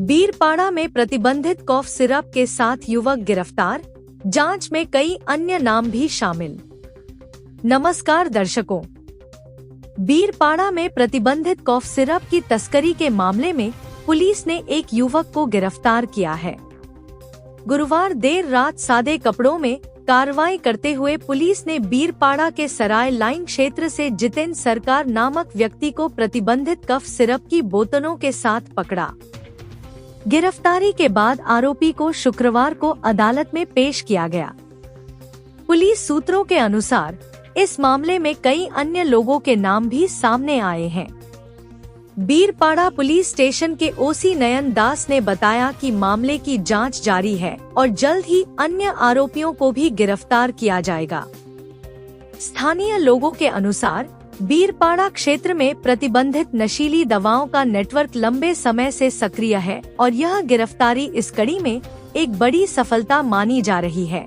बीरपाड़ा में प्रतिबंधित cough syrup के साथ युवक गिरफ्तार, जांच में कई अन्य नाम भी शामिल। नमस्कार दर्शकों, बीरपाड़ा में प्रतिबंधित कॉफ सिरप की तस्करी के मामले में पुलिस ने एक युवक को गिरफ्तार किया है। गुरुवार देर रात सादे कपड़ों में कार्रवाई करते हुए पुलिस ने बीरपाड़ा के सराय लाइन क्षेत्र से जितेंद्र सरकार नामक व्यक्ति को प्रतिबंधित कफ सिरप की बोतलों के साथ पकड़ा। गिरफ्तारी के बाद आरोपी को शुक्रवार को अदालत में पेश किया गया। पुलिस सूत्रों के अनुसार इस मामले में कई अन्य लोगों के नाम भी सामने आए हैं। बीरपाड़ा पुलिस स्टेशन के ओसी नयन दास ने बताया कि मामले की जांच जारी है और जल्द ही अन्य आरोपियों को भी गिरफ्तार किया जाएगा। स्थानीय लोगों के अनुसार बीरपाड़ा क्षेत्र में प्रतिबंधित नशीली दवाओं का नेटवर्क लंबे समय से सक्रिय है और यह गिरफ्तारी इस कड़ी में एक बड़ी सफलता मानी जा रही है।